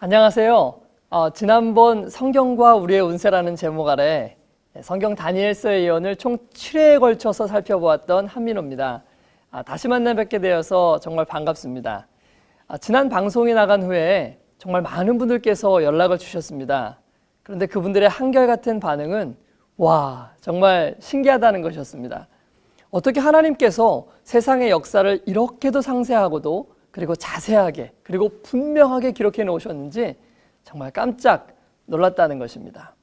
안녕하세요. 지난번 성경과 우리의 운세라는 제목 아래 성경 다니엘서의 예언을 총 7회에 걸쳐서 살펴보았던 한민호입니다. 다시 만나 뵙게 되어서 정말 반갑습니다. 지난 방송이 나간 후에 정말 많은 분들께서 연락을 주셨습니다. 그런데 그분들의 한결같은 반응은 와, 정말 신기하다는 것이었습니다. 어떻게 하나님께서 세상의 역사를 이렇게도 상세하고도 그리고 자세하게 그리고 분명하게 기록해 놓으셨는지 정말 깜짝 놀랐다는 것입니다.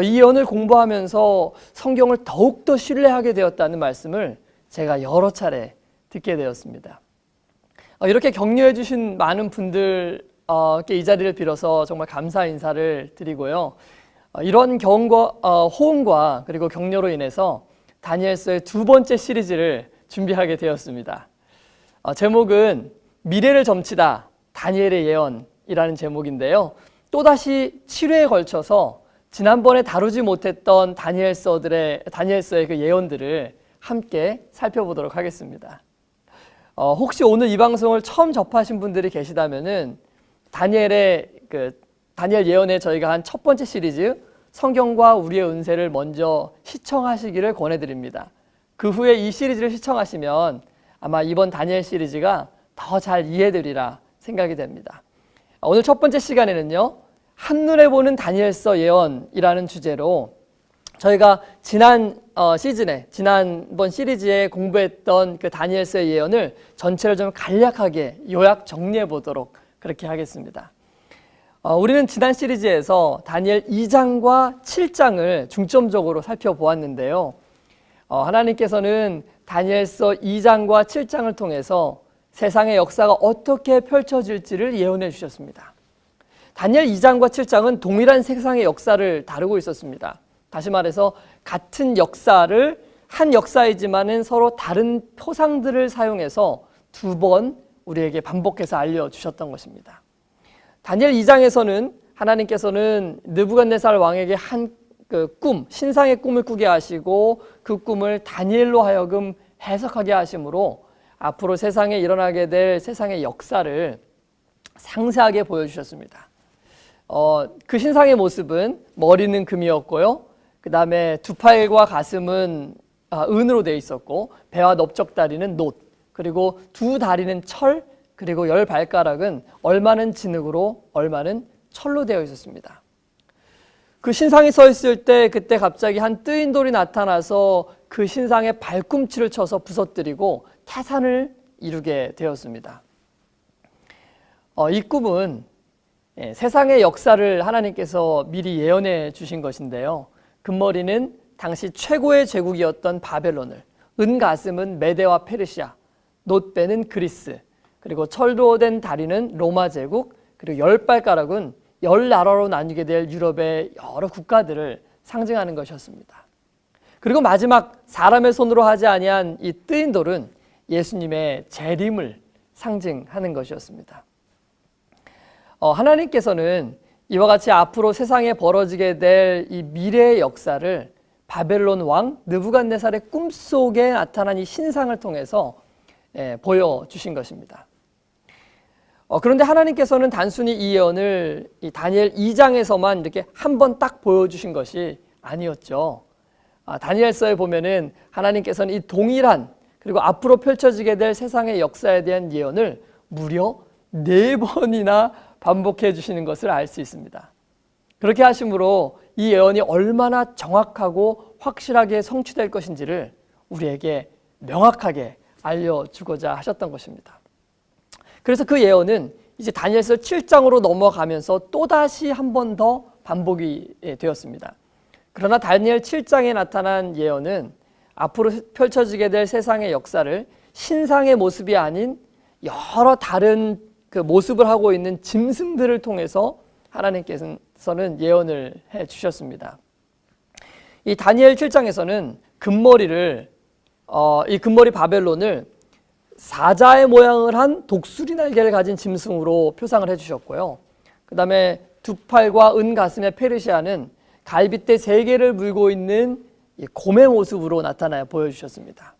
이 예언을 공부하면서 성경을 더욱더 신뢰하게 되었다는 말씀을 제가 여러 차례 듣게 되었습니다. 이렇게 격려해 주신 많은 분들께 이 자리를 빌어서 정말 감사 인사를 드리고요. 이런 호응과 그리고 격려로 인해서 다니엘서의 두 번째 시리즈를 준비하게 되었습니다. 제목은 미래를 점치다 다니엘의 예언이라는 제목인데요. 또다시 7회에 걸쳐서 지난번에 다루지 못했던 다니엘서의 그 예언들을 함께 살펴보도록 하겠습니다. 혹시 오늘 이 방송을 처음 접하신 분들이 계시다면은 다니엘 예언에 저희가 한 첫 번째 시리즈 성경과 우리의 운세를 먼저 시청하시기를 권해드립니다. 그 후에 이 시리즈를 시청하시면 아마 이번 다니엘 시리즈가 더 잘 이해되리라 생각이 됩니다. 오늘 첫 번째 시간에는요, 한눈에 보는 다니엘서 예언이라는 주제로 저희가 지난번 시리즈에 공부했던 그 다니엘서의 예언을 전체를 좀 간략하게 요약 정리해 보도록 그렇게 하겠습니다. 우리는 지난 시리즈에서 다니엘 2장과 7장을 중점적으로 살펴보았는데요. 하나님께서는 다니엘서 2장과 7장을 통해서 세상의 역사가 어떻게 펼쳐질지를 예언해 주셨습니다. 다니엘 2장과 7장은 동일한 세상의 역사를 다루고 있었습니다. 다시 말해서 같은 역사를 한 역사이지만은 서로 다른 표상들을 사용해서 두 번 우리에게 반복해서 알려주셨던 것입니다. 다니엘 2장에서는 하나님께서는 느부갓네살 왕에게 신상의 꿈을 꾸게 하시고 그 꿈을 다니엘로 하여금 해석하게 하심으로 앞으로 세상에 일어나게 될 세상의 역사를 상세하게 보여주셨습니다. 그 신상의 모습은 머리는 금이었고요. 그 다음에 두 팔과 가슴은 은으로 되어 있었고, 배와 넓적다리는 놋, 그리고 두 다리는 철, 그리고 10발가락은 얼마는 진흙으로 얼마는 철로 되어 있었습니다. 그 신상이 서 있을 때 그때 갑자기 한 뜨인 돌이 나타나서 그 신상의 발꿈치를 쳐서 부서뜨리고 태산을 이루게 되었습니다. 이 꿈은 세상의 역사를 하나님께서 미리 예언해 주신 것인데요. 금머리는 당시 최고의 제국이었던 바벨론을, 은가슴은 메데와 페르시아, 놋배는 그리스, 그리고 철로 된 다리는 로마 제국, 그리고 10발가락은 10나라로 나뉘게 될 유럽의 여러 국가들을 상징하는 것이었습니다. 그리고 마지막 사람의 손으로 하지 아니한 이 뜨인 돌은 예수님의 재림을 상징하는 것이었습니다. 하나님께서는 이와 같이 앞으로 세상에 벌어지게 될 이 미래의 역사를 바벨론 왕 느부갓네살의 꿈속에 나타난 이 신상을 통해서 보여주신 것입니다. 그런데 하나님께서는 단순히 이 예언을 이 다니엘 2장에서만 이렇게 한 번 딱 보여주신 것이 아니었죠. 다니엘서에 보면은 하나님께서는 이 동일한 그리고 앞으로 펼쳐지게 될 세상의 역사에 대한 예언을 무려 4번이나 반복해 주시는 것을 알 수 있습니다. 그렇게 하심으로 이 예언이 얼마나 정확하고 확실하게 성취될 것인지를 우리에게 명확하게 알려주고자 하셨던 것입니다. 그래서 그 예언은 이제 다니엘서 7장으로 넘어가면서 또다시 한 번 더 반복이 되었습니다. 그러나 다니엘 7장에 나타난 예언은 앞으로 펼쳐지게 될 세상의 역사를 신상의 모습이 아닌 여러 다른 그 모습을 하고 있는 짐승들을 통해서 하나님께서는 예언을 해 주셨습니다. 이 다니엘 7장에서는 이 금머리 바벨론을 사자의 모양을 한 독수리 날개를 가진 짐승으로 표상을 해주셨고요. 그 다음에 두 팔과 은 가슴의 페르시아는 갈빗대 3개를 물고 있는 곰의 모습으로 나타나 보여주셨습니다.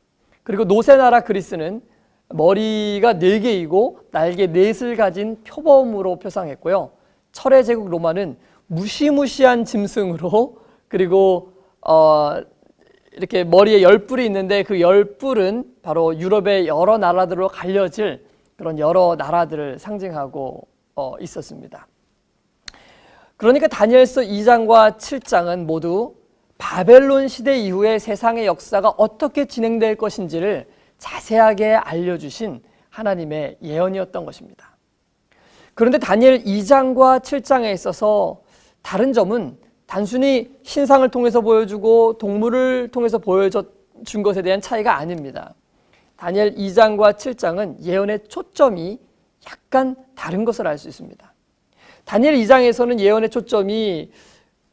그리고 노세 나라 그리스는 머리가 4개이고 날개 4을 가진 표범으로 표상했고요. 철의 제국 로마는 무시무시한 짐승으로 그리고 이렇게 머리에 10뿔이 있는데 그 10뿔은 바로 유럽의 여러 나라들로 갈려질 그런 여러 나라들을 상징하고 있었습니다. 그러니까 다니엘서 2장과 7장은 모두 바벨론 시대 이후에 세상의 역사가 어떻게 진행될 것인지를 자세하게 알려주신 하나님의 예언이었던 것입니다. 그런데 다니엘 2장과 7장에 있어서 다른 점은 단순히 신상을 통해서 보여주고 동물을 통해서 보여준 것에 대한 차이가 아닙니다. 다니엘 2장과 7장은 예언의 초점이 약간 다른 것을 알 수 있습니다. 다니엘 2장에서는 예언의 초점이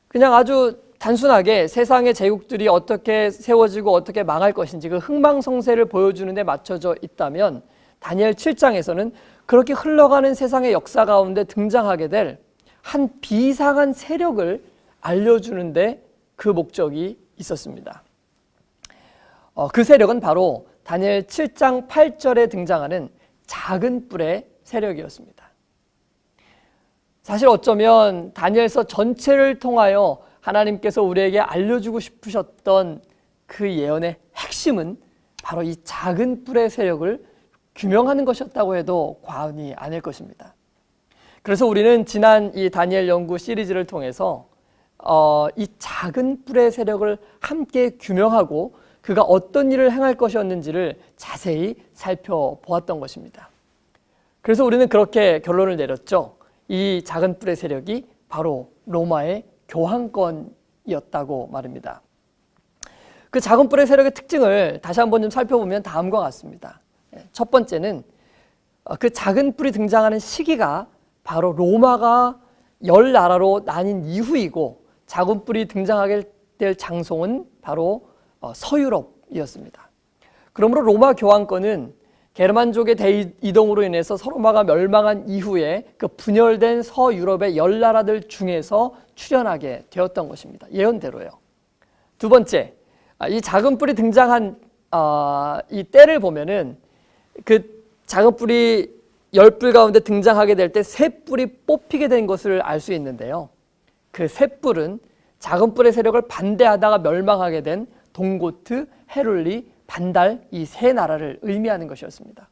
그냥 아주 단순하게 세상의 제국들이 어떻게 세워지고 어떻게 망할 것인지 그 흥망성쇠를 보여주는 데 맞춰져 있다면 다니엘 7장에서는 그렇게 흘러가는 세상의 역사 가운데 등장하게 될 한 비상한 세력을 알려주는데 그 목적이 있었습니다. 그 세력은 바로 다니엘 7장 8절에 등장하는 작은 뿔의 세력이었습니다. 사실 어쩌면 다니엘서 전체를 통하여 하나님께서 우리에게 알려주고 싶으셨던 그 예언의 핵심은 바로 이 작은 뿔의 세력을 규명하는 것이었다고 해도 과언이 아닐 것입니다. 그래서 우리는 지난 이 다니엘 연구 시리즈를 통해서 이 작은 뿔의 세력을 함께 규명하고 그가 어떤 일을 행할 것이었는지를 자세히 살펴보았던 것입니다. 그래서 우리는 그렇게 결론을 내렸죠. 이 작은 뿔의 세력이 바로 로마의 교황권이었다고 말입니다. 그 작은 뿔의 세력의 특징을 다시 한번 좀 살펴보면 다음과 같습니다. 첫 번째는 그 작은 뿔이 등장하는 시기가 바로 로마가 10나라로 나뉜 이후이고 작은 뿔이 등장하게 될 장소는 바로 서유럽이었습니다. 그러므로 로마 교황권은 게르만족의 대이동으로 인해서 서로마가 멸망한 이후에 그 분열된 서유럽의 10나라들 중에서 출현하게 되었던 것입니다. 예언대로요. 두 번째, 이 작은 뿔이 등장한 이 때를 보면은 그 작은 뿔이 10뿔 가운데 등장하게 될 때 세 뿔이 뽑히게 된 것을 알 수 있는데요. 그 세 뿔은 작은 뿔의 세력을 반대하다가 멸망하게 된 동고트, 헤룰리, 반달 이 세 나라를 의미하는 것이었습니다.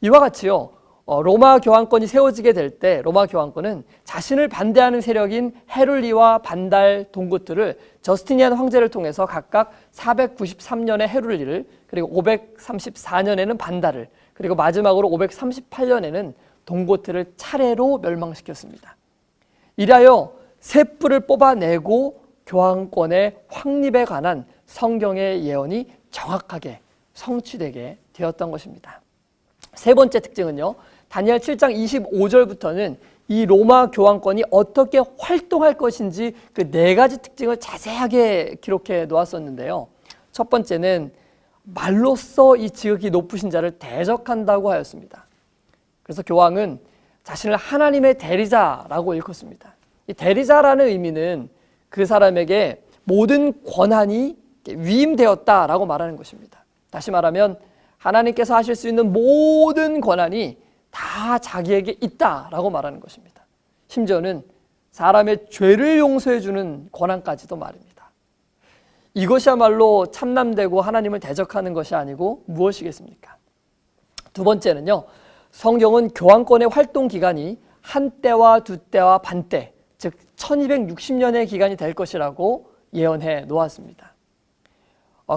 이와 같이요. 로마 교황권이 세워지게 될 때 로마 교황권은 자신을 반대하는 세력인 헤룰리와 반달, 동고트를 저스티니안 황제를 통해서 각각 493년에 헤룰리를 그리고 534년에는 반달을 그리고 마지막으로 538년에는 동고트를 차례로 멸망시켰습니다. 이라여 세 뿔을 뽑아내고 교황권의 확립에 관한 성경의 예언이 정확하게 성취되게 되었던 것입니다. 세 번째 특징은요. 다니엘 7장 25절부터는 이 로마 교황권이 어떻게 활동할 것인지 그 네 가지 특징을 자세하게 기록해 놓았었는데요. 첫 번째는 말로써 이 지극히 높으신 자를 대적한다고 하였습니다. 그래서 교황은 자신을 하나님의 대리자라고 일컫습니다. 이 대리자라는 의미는 그 사람에게 모든 권한이 위임되었다라고 말하는 것입니다. 다시 말하면 하나님께서 하실 수 있는 모든 권한이 다 자기에게 있다라고 말하는 것입니다. 심지어는 사람의 죄를 용서해 주는 권한까지도 말입니다. 이것이야말로 참남되고 하나님을 대적하는 것이 아니고 무엇이겠습니까? 두 번째는요. 성경은 교황권의 활동 기간이 한때와 두때와 반때, 즉 1260년의 기간이 될 것이라고 예언해 놓았습니다.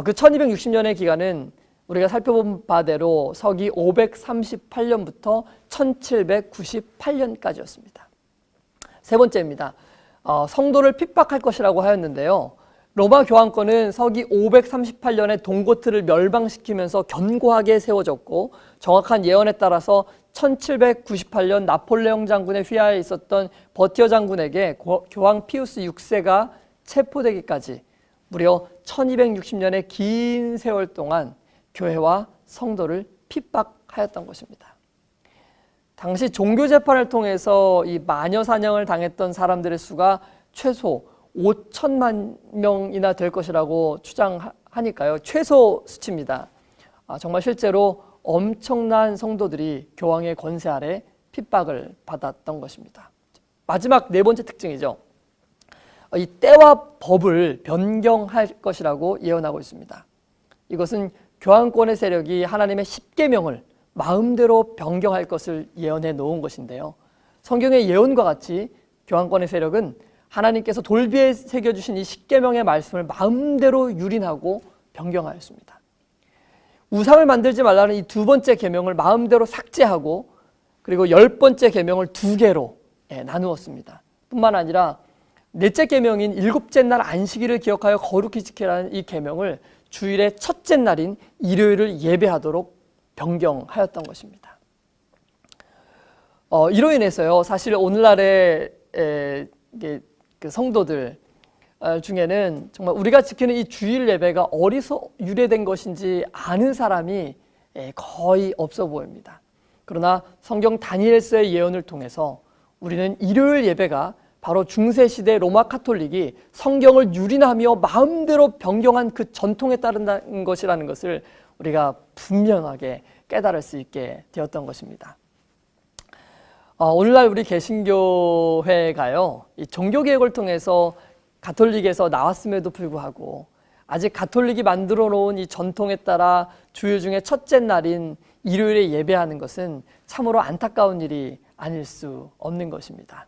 그 1260년의 기간은 우리가 살펴본 바대로 서기 538년부터 1798년까지였습니다. 세 번째입니다. 성도를 핍박할 것이라고 하였는데요. 로마 교황권은 서기 538년에 동고트를 멸망시키면서 견고하게 세워졌고 정확한 예언에 따라서 1798년 나폴레옹 장군의 휘하에 있었던 버티어 장군에게 교황 피우스 6세가 체포되기까지 무려 1260년의 긴 세월 동안 교회와 성도를 핍박하였던 것입니다. 당시 종교재판을 통해서 이 마녀 사냥을 당했던 사람들의 수가 최소 5천만 명이나 될 것이라고 추정하니까요. 최소 수치입니다. 정말 실제로 엄청난 성도들이 교황의 권세 아래 핍박을 받았던 것입니다. 마지막 네 번째 특징이죠. 이 때와 법을 변경할 것이라고 예언하고 있습니다. 이것은 교황권의 세력이 하나님의 십계명을 마음대로 변경할 것을 예언해 놓은 것인데요. 성경의 예언과 같이 교황권의 세력은 하나님께서 돌비에 새겨주신 이 십계명의 말씀을 마음대로 유린하고 변경하였습니다. 우상을 만들지 말라는 이 두 번째 계명을 마음대로 삭제하고 그리고 10번째 계명을 2개로 나누었습니다. 뿐만 아니라 넷째 계명인 일곱째 날 안식일을 기억하여 거룩히 지키라는 이 계명을 주일의 첫째 날인 일요일을 예배하도록 변경하였던 것입니다. 이로 인해서요, 사실 오늘날의 그 성도들 중에는 정말 우리가 지키는 이 주일 예배가 어디서 유래된 것인지 아는 사람이 거의 없어 보입니다. 그러나 성경 다니엘서의 예언을 통해서 우리는 일요일 예배가 바로 중세시대 로마 카톨릭이 성경을 유린하며 마음대로 변경한 그 전통에 따른다는 것이라는 것을 우리가 분명하게 깨달을 수 있게 되었던 것입니다. 오늘날 우리 개신교회가요, 이 종교개혁을 통해서 가톨릭에서 나왔음에도 불구하고 아직 가톨릭이 만들어 놓은 이 전통에 따라 주일 중에 첫째 날인 일요일에 예배하는 것은 참으로 안타까운 일이 아닐 수 없는 것입니다.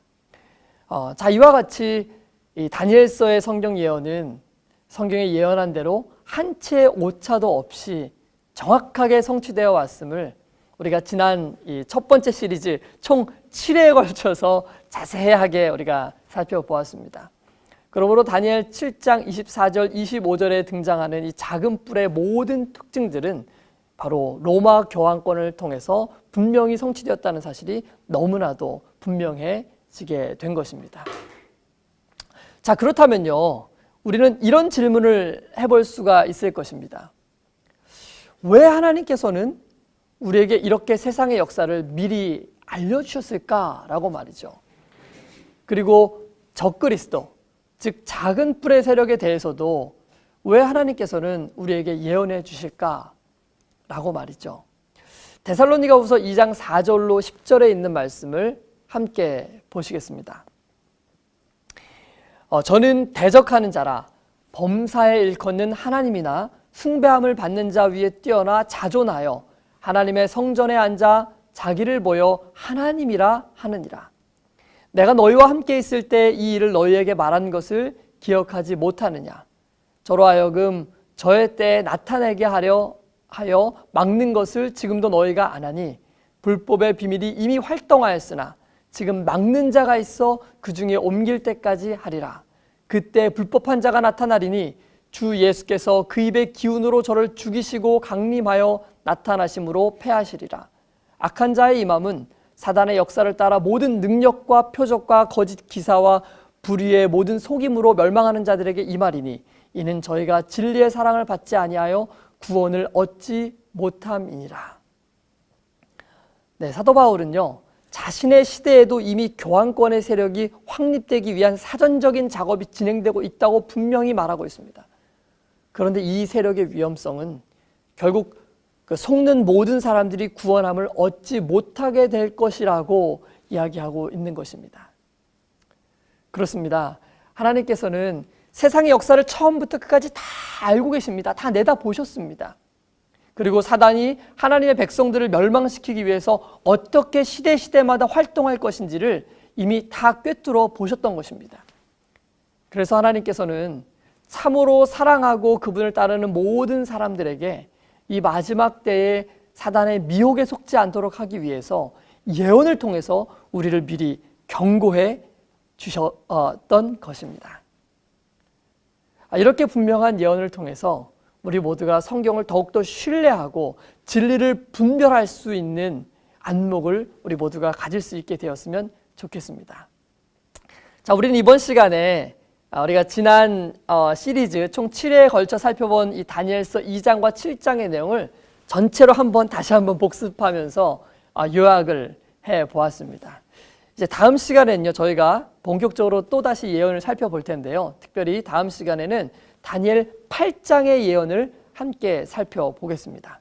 자, 이와 같이 이 다니엘서의 성경 예언은 성경에 예언한 대로 한 채의 오차도 없이 정확하게 성취되어 왔음을 우리가 지난 이 첫 번째 시리즈 총 7회에 걸쳐서 자세하게 우리가 살펴보았습니다. 그러므로 다니엘 7장 24절, 25절에 등장하는 이 작은 뿔의 모든 특징들은 바로 로마 교황권을 통해서 분명히 성취되었다는 사실이 너무나도 분명해지게 된 것입니다. 자, 그렇다면요, 우리는 이런 질문을 해볼 수가 있을 것입니다. 왜 하나님께서는 우리에게 이렇게 세상의 역사를 미리 알려주셨을까라고 말이죠. 그리고 적그리스도, 즉 작은 뿔의 세력에 대해서도 왜 하나님께서는 우리에게 예언해 주실까라고 말이죠. 데살로니가후서 2장 4절로 10절에 있는 말씀을 함께 보시겠습니다. 저는 대적하는 자라 범사에 일컫는 하나님이나 숭배함을 받는 자 위에 뛰어나 자존하여 하나님의 성전에 앉아 자기를 보여 하나님이라 하느니라. 내가 너희와 함께 있을 때 이 일을 너희에게 말한 것을 기억하지 못하느냐. 저로 하여금 저의 때에 나타내게 하여 막는 것을 지금도 너희가 안 하니 불법의 비밀이 이미 활동하였으나 지금 막는 자가 있어 그 중에 옮길 때까지 하리라. 그때 불법한 자가 나타나리니 주 예수께서 그 입의 기운으로 저를 죽이시고 강림하여 나타나심으로 패하시리라. 악한 자의 임함은 사단의 역사를 따라 모든 능력과 표적과 거짓 기사와 불의의 모든 속임으로 멸망하는 자들에게 임하리니 이는 저희가 진리의 사랑을 받지 아니하여 구원을 얻지 못함이니라. 네, 사도 바울은요, 자신의 시대에도 이미 교황권의 세력이 확립되기 위한 사전적인 작업이 진행되고 있다고 분명히 말하고 있습니다. 그런데 이 세력의 위험성은 결국 그 속는 모든 사람들이 구원함을 얻지 못하게 될 것이라고 이야기하고 있는 것입니다. 그렇습니다. 하나님께서는 세상의 역사를 처음부터 끝까지 다 알고 계십니다. 다 내다보셨습니다. 그리고 사단이 하나님의 백성들을 멸망시키기 위해서 어떻게 시대마다 활동할 것인지를 이미 다 꿰뚫어 보셨던 것입니다. 그래서 하나님께서는 참으로 사랑하고 그분을 따르는 모든 사람들에게 이 마지막 때에 사단의 미혹에 속지 않도록 하기 위해서 예언을 통해서 우리를 미리 경고해 주셨던 것입니다. 이렇게 분명한 예언을 통해서 우리 모두가 성경을 더욱더 신뢰하고 진리를 분별할 수 있는 안목을 우리 모두가 가질 수 있게 되었으면 좋겠습니다. 자, 우리는 이번 시간에 우리가 지난 시리즈 총 7회에 걸쳐 살펴본 이 다니엘서 2장과 7장의 내용을 전체로 다시 한번 복습하면서 요약을 해 보았습니다. 이제 다음 시간에는요, 저희가 본격적으로 또다시 예언을 살펴볼 텐데요. 특별히 다음 시간에는 다니엘 8장의 예언을 함께 살펴보겠습니다.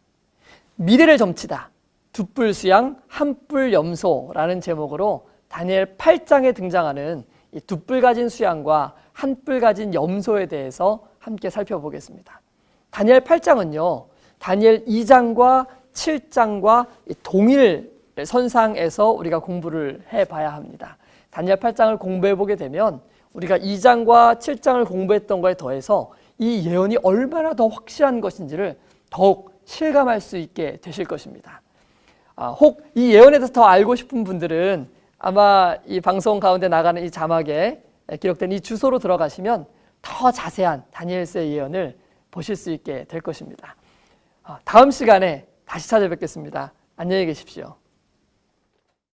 미래를 점치다, 두 뿔 수양, 한 뿔 염소라는 제목으로 다니엘 8장에 등장하는 이 두 뿔 가진 수양과 한 뿔 가진 염소에 대해서 함께 살펴보겠습니다. 다니엘 8장은요, 다니엘 2장과 7장과 동일 선상에서 우리가 공부를 해봐야 합니다. 다니엘 8장을 공부해보게 되면 우리가 2장과 7장을 공부했던 거에 더해서 이 예언이 얼마나 더 확실한 것인지를 더욱 실감할 수 있게 되실 것입니다. 혹 이 예언에 대해서 더 알고 싶은 분들은 아마 이 방송 가운데 나가는 이 자막에 기록된 이 주소로 들어가시면 더 자세한 다니엘서의 예언을 보실 수 있게 될 것입니다. 다음 시간에 다시 찾아뵙겠습니다. 안녕히 계십시오.